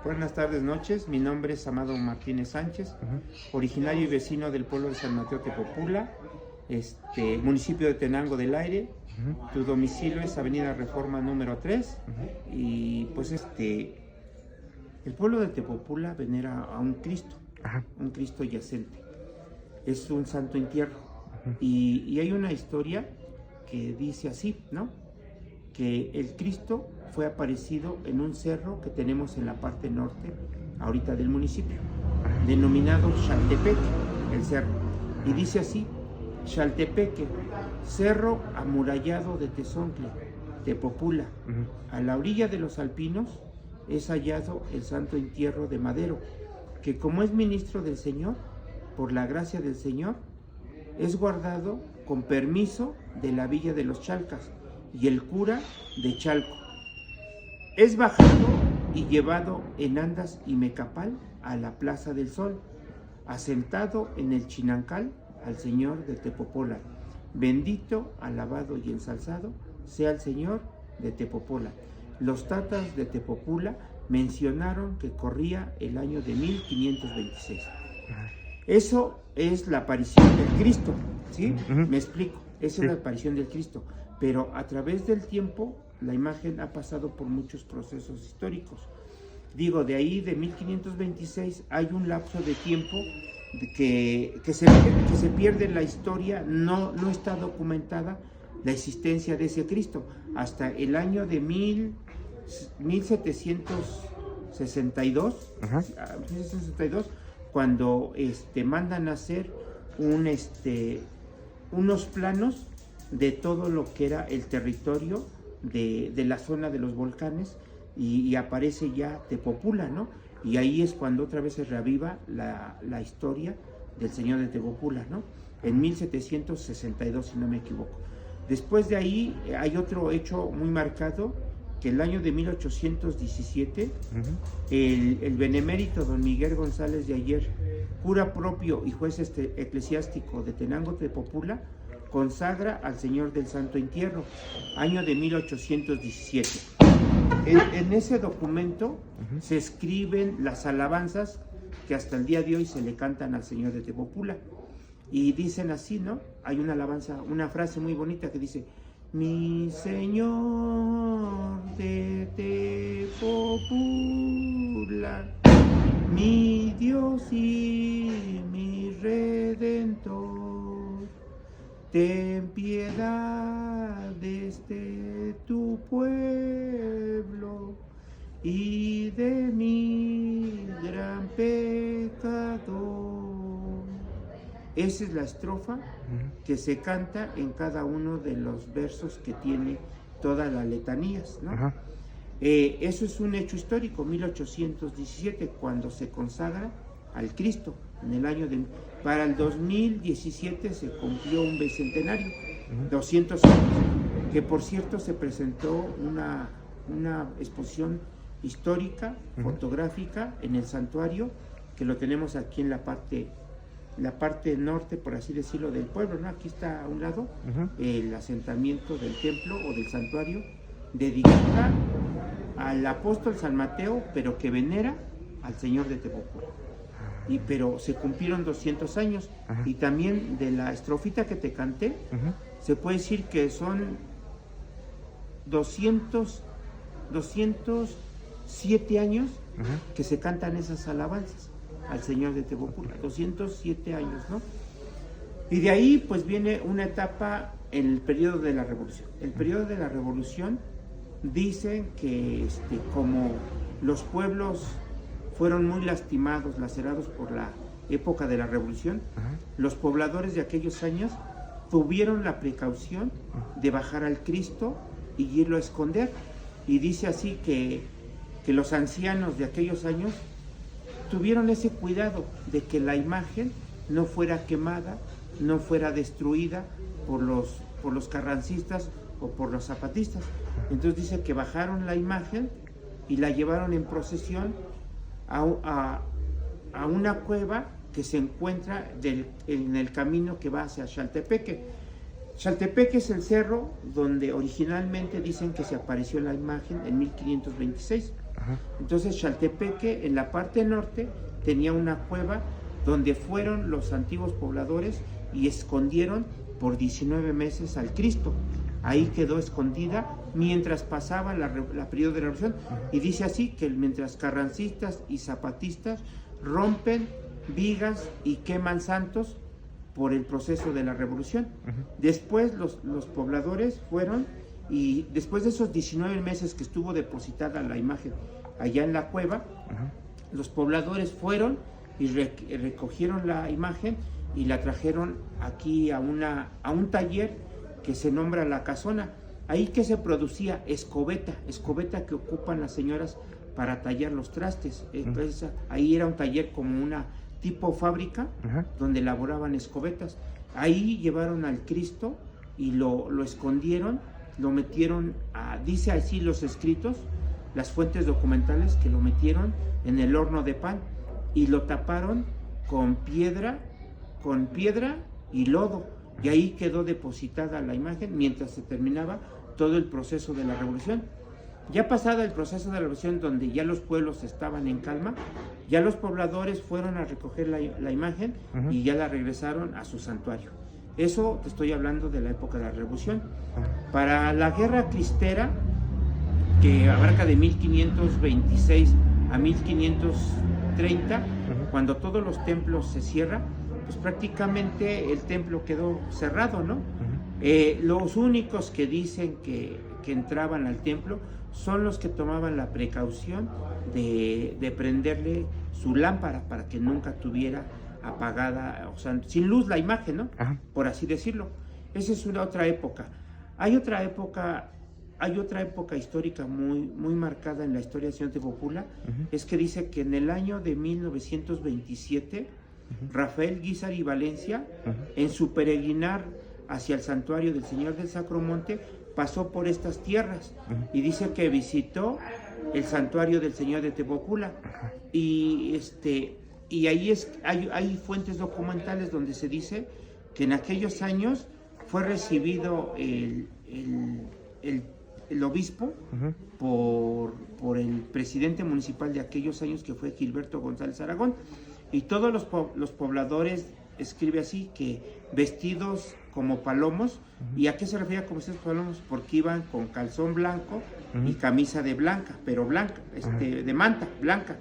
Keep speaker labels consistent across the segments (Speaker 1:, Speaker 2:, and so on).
Speaker 1: buenas tardes, noches. Mi nombre es Amado Martínez Sánchez, originario y vecino del pueblo de San Mateo Tepopula, municipio de Tenango del Aire. Tu domicilio es Avenida Reforma número 3. Y pues el pueblo de Tepopula venera a un Cristo yacente. Es un santo entierro. Y hay una historia que dice así, ¿no? Que el Cristo fue aparecido en un cerro que tenemos en la parte norte ahorita del municipio, denominado Xaltepeque, el cerro. Y dice así: Xaltepeque, cerro amurallado de Tezontle, Tepopula. A la orilla de los alpinos es hallado el santo entierro de Madero, que como es ministro del Señor, por la gracia del Señor, es guardado con permiso de la villa de los Chalcas y el cura de Chalco. Es bajado y llevado en andas y mecapal a la Plaza del Sol, asentado en el Chinancal al Señor de Tepopola. Bendito, alabado y ensalzado sea el Señor de Tepopola. Los tatas de Tepopula mencionaron que corría el año de 1526. Eso es la aparición del Cristo, ¿sí? Me explico, esa es la aparición del Cristo. Pero a través del tiempo, la imagen ha pasado por muchos procesos históricos. Digo, de ahí, de 1526, hay un lapso de tiempo que se pierde la historia, no está documentada la existencia de ese Cristo. Hasta el año de 1762, 1762, cuando mandan a hacer unos planos de todo lo que era el territorio de la zona de los volcanes, y aparece ya Tepopula, ¿no? Y ahí es cuando otra vez se reaviva la historia del Señor de Tepopula, ¿no? En 1762, si no me equivoco. Después de ahí hay otro hecho muy marcado, que el año de 1817, el benemérito don Miguel González de Ayer, cura propio y juez eclesiástico de Tenango Tepopula, consagra al Señor del Santo Entierro, año de 1817. En ese documento se escriben las alabanzas que hasta el día de hoy se le cantan al Señor de Tepopula. Y dicen así, ¿no? Hay una alabanza, una frase muy bonita que dice: mi Señor de Tepopula, mi Dios y mi Redentor, ten piedad de tu pueblo y de mi gran pecador. Esa es la estrofa que se canta en cada uno de los versos que tiene todas las letanías, ¿no? Eso es un hecho histórico, 1817, cuando se consagra al Cristo. En el año para el 2017 se cumplió un bicentenario, 200 años, que por cierto se presentó una exposición histórica, fotográfica, en el santuario, que lo tenemos aquí en la parte norte, por así decirlo, del pueblo, ¿no? Aquí está a un lado el asentamiento del templo o del santuario, dedicada al apóstol San Mateo, pero que venera al Señor de Tepopula. Pero se cumplieron 200 años. Y también de la estrofita que te canté, se puede decir que son 207 años que se cantan esas alabanzas al Señor de Tepopula, 207 años, ¿no? Y de ahí pues viene una etapa en el periodo de la Revolución. El periodo de la Revolución dicen que como los pueblos fueron muy lastimados, lacerados por la época de la Revolución, los pobladores de aquellos años tuvieron la precaución de bajar al Cristo y irlo a esconder. Y dice así que los ancianos de aquellos años tuvieron ese cuidado de que la imagen no fuera quemada, no fuera destruida por los carrancistas o por los zapatistas. Entonces dice que bajaron la imagen y la llevaron en procesión a una cueva que se encuentra en el camino que va hacia Xaltepeque. Xaltepeque es el cerro donde originalmente dicen que se apareció la imagen en 1526. Entonces Chaltepeque, en la parte norte, tenía una cueva donde fueron los antiguos pobladores y escondieron por 19 meses al Cristo. Ahí quedó escondida mientras pasaba la periodo de la revolución. Y dice así que mientras carrancistas y zapatistas rompen vigas y queman santos por el proceso de la revolución. Después los pobladores fueron, y después de esos 19 meses que estuvo depositada la imagen allá en la cueva, los pobladores fueron y recogieron la imagen y la trajeron aquí a un taller que se nombra La Casona. Ahí que se producía escobeta que ocupan las señoras para tallar los trastes. Entonces, ahí era un taller como una tipo fábrica donde elaboraban escobetas. Ahí llevaron al Cristo y lo escondieron, lo metieron, dice así los escritos, las fuentes documentales, que lo metieron en el horno de pan y lo taparon con piedra y lodo, y ahí quedó depositada la imagen mientras se terminaba todo el proceso de la revolución. Ya pasada el proceso de la revolución, donde ya los pueblos estaban en calma, ya los pobladores fueron a recoger la imagen y ya la regresaron a su santuario. Eso te estoy hablando de la época de la revolución. Para la guerra cristera, que abarca de 1526 a 1530, cuando todos los templos se cierran, pues prácticamente el templo quedó cerrado, ¿no? Los únicos que dicen que entraban al templo son los que tomaban la precaución de prenderle su lámpara para que nunca tuviera apagada, o sea, sin luz la imagen, ¿no? Por así decirlo. Esa es otra época. Hay otra época histórica muy marcada en la historia de Ciudad de Tepopula, es que dice que en el año de 1927, Rafael Guízar y Valencia, en su peregrinar hacia el santuario del Señor del Sacromonte, pasó por estas tierras y dice que visitó el santuario del Señor de Tepopula y ahí hay fuentes documentales donde se dice que en aquellos años fue recibido el obispo por el presidente municipal de aquellos años, que fue Gilberto González Aragón, y todos los pobladores, escribe así, que vestidos como palomos. ¿Y a qué se refería como estos palomos? Porque iban con calzón blanco y camisa de blanca, pero blanca, de manta blanca.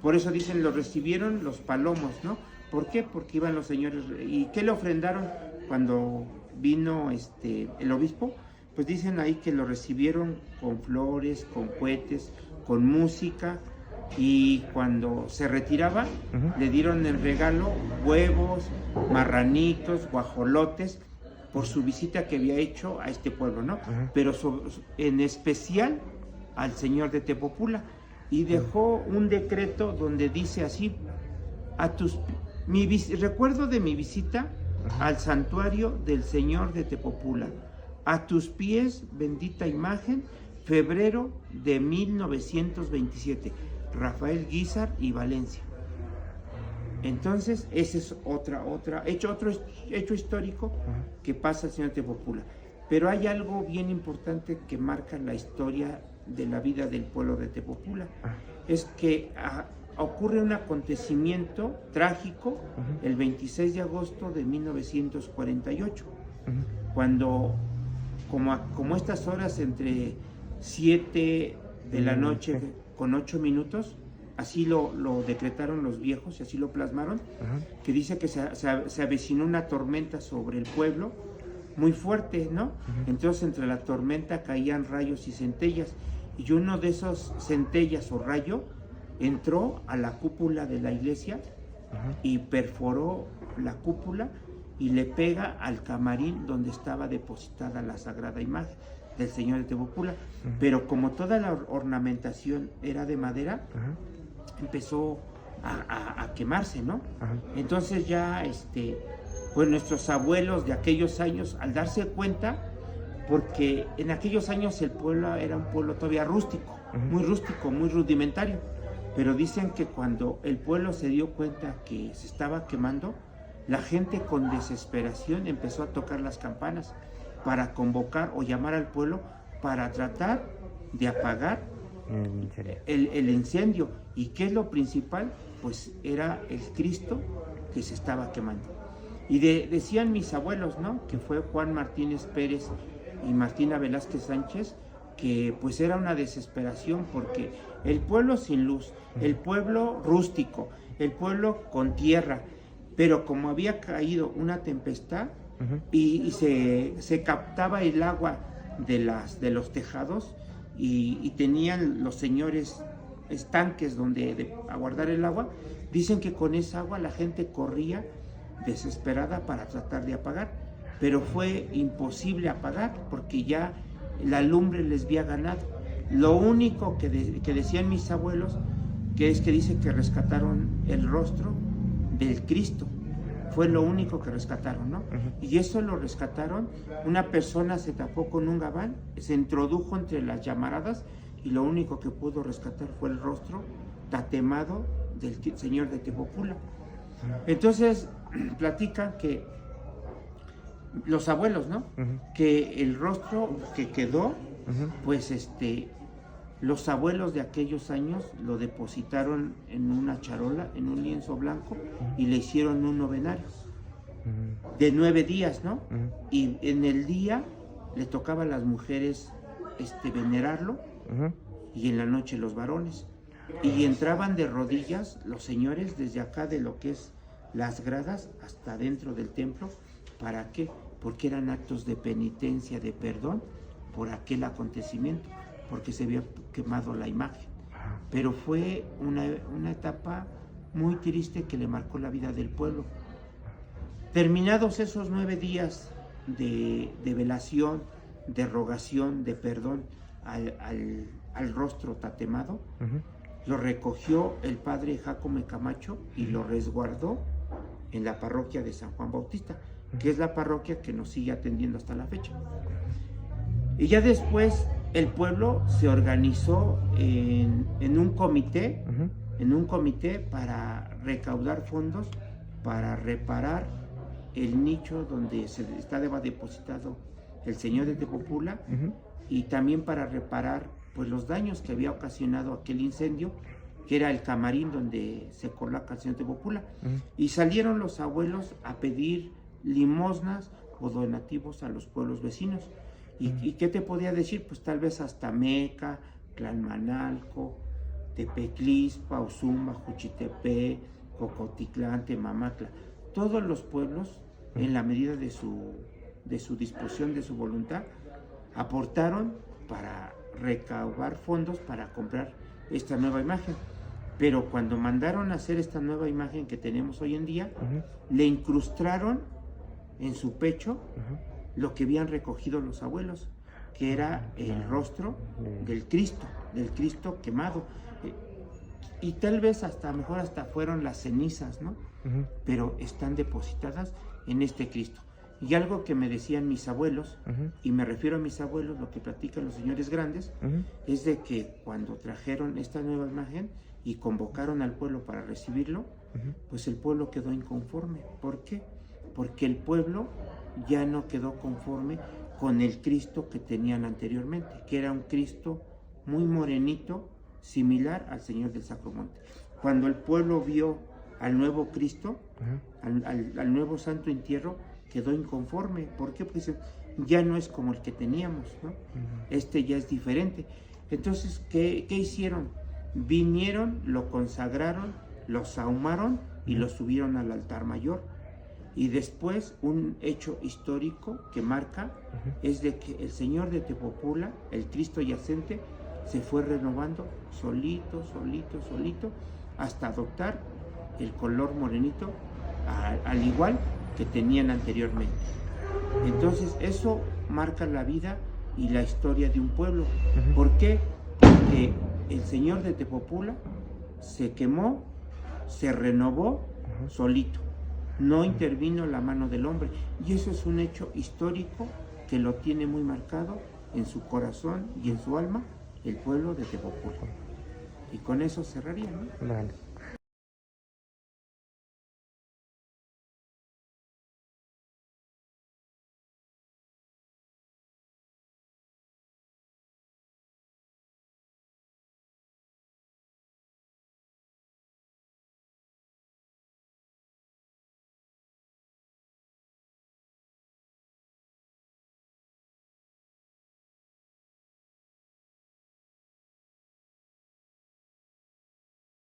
Speaker 1: Por eso dicen, lo recibieron los palomos, ¿no? ¿Por qué? Porque iban los señores. ¿Y qué le ofrendaron cuando vino el obispo? Pues dicen ahí que lo recibieron con flores, con cohetes, con música, y cuando se retiraba le dieron en regalo huevos, marranitos, guajolotes, por su visita que había hecho a este pueblo, ¿no? Pero en especial al Señor de Tepopula, y dejó un decreto donde dice así: recuerdo de mi visita al santuario del Señor de Tepopula, a tus pies, bendita imagen, febrero de 1927, Rafael Guízar y Valencia. Entonces, ese es otro hecho histórico que pasa al Señor de Tepopula. Pero hay algo bien importante que marca la historia de la vida del pueblo de Tepopula. Es que ocurre un acontecimiento trágico el 26 de agosto de 1948, cuando, como estas horas entre 7 de la noche con 8 minutos, así lo decretaron los viejos y así lo plasmaron, que dice que se avecinó una tormenta sobre el pueblo muy fuerte, ¿no? Entonces entre la tormenta caían rayos y centellas, y uno de esos centellas o rayo entró a la cúpula de la iglesia y perforó la cúpula y le pega al camarín donde estaba depositada la sagrada imagen del Señor de Tepopula. Pero como toda la ornamentación era de madera, empezó a quemarse, ¿no? Entonces ya pues nuestros abuelos de aquellos años, al darse cuenta, porque en aquellos años el pueblo era un pueblo todavía rústico, muy rudimentario, pero dicen que cuando el pueblo se dio cuenta que se estaba quemando, la gente con desesperación empezó a tocar las campanas para convocar o llamar al pueblo para tratar de apagar el incendio. ¿Y qué es lo principal? Pues era el Cristo que se estaba quemando. Y decían mis abuelos, ¿no? Que fue Juan Martínez Pérez y Martina Velázquez Sánchez, que pues era una desesperación porque el pueblo sin luz, el pueblo rústico, el pueblo con tierra, pero como había caído una tempestad y se captaba el agua de los tejados y tenían los señores estanques donde aguardar el agua, dicen que con esa agua la gente corría desesperada para tratar de apagar, pero fue imposible apagar porque ya la lumbre les había ganado. Lo único que decían mis abuelos, que dice que rescataron el rostro del Cristo, fue lo único que rescataron, ¿no? Y eso lo rescataron, una persona se tapó con un gabán, se introdujo entre las llamaradas y lo único que pudo rescatar fue el rostro tatemado del señor de Tepopula. Entonces platican que los abuelos, ¿no? Que el rostro que quedó, pues los abuelos de aquellos años lo depositaron en una charola, en un lienzo blanco, y le hicieron un novenario de 9 días, ¿no? Y en el día le tocaba a las mujeres venerarlo, y en la noche los varones. Y entraban de rodillas los señores desde acá de lo que es las gradas hasta dentro del templo. ¿Para qué? Porque eran actos de penitencia, de perdón por aquel acontecimiento, porque se había quemado la imagen. Pero fue una etapa muy triste que le marcó la vida del pueblo. Terminados esos 9 días de velación, de rogación, de perdón al rostro tatemado, lo recogió el padre Jacome Camacho y lo resguardó en la parroquia de San Juan Bautista, que es la parroquia que nos sigue atendiendo hasta la fecha. Y ya después el pueblo se organizó en un comité, para recaudar fondos para reparar el nicho donde estaba depositado el señor de Tepopula, y también para reparar pues los daños que había ocasionado aquel incendio, que era el camarín donde se coloca el señor de Tepopula. Y salieron los abuelos a pedir limosnas o donativos a los pueblos vecinos. ¿Y qué te podía decir? Pues tal vez hasta Meca, Tlalmanalco, Tepeclispa, Uzumba, Juchitepec, Cocotitlán, Temamacla. Todos los pueblos, en la medida de su disposición, de su voluntad, aportaron para recaudar fondos para comprar esta nueva imagen. Pero cuando mandaron a hacer esta nueva imagen que tenemos hoy en día, le incrustaron en su pecho lo que habían recogido los abuelos, que era el rostro del Cristo quemado. Y tal vez hasta fueron las cenizas, ¿no? Pero están depositadas en este Cristo. Y algo que me decían mis abuelos, y me refiero a mis abuelos, lo que platican los señores grandes, es de que cuando trajeron esta nueva imagen y convocaron al pueblo para recibirlo, pues el pueblo quedó inconforme. ¿Por qué? Porque el pueblo ya no quedó conforme con el Cristo que tenían anteriormente, que era un Cristo muy morenito, similar al Señor del Sacromonte. Cuando el pueblo vio al nuevo Cristo, al nuevo Santo Entierro, quedó inconforme. ¿Por qué? Porque ya no es como el que teníamos, ¿no? Ya es diferente. Entonces, ¿qué hicieron? Vinieron, lo consagraron, lo sahumaron y lo subieron al altar mayor. Y después, un hecho histórico que marca es de que el Señor de Tepopula, el Cristo yacente, se fue renovando solito, hasta adoptar el color morenito, al igual que tenían anteriormente. Entonces eso marca la vida y la historia de un pueblo. ¿Por qué? Porque el Señor de Tepopula se quemó, se renovó solito, no intervino la mano del hombre, y eso es un hecho histórico que lo tiene muy marcado en su corazón y en su alma el pueblo de Tepopula. Y con eso cerraría, ¿no?
Speaker 2: Vale.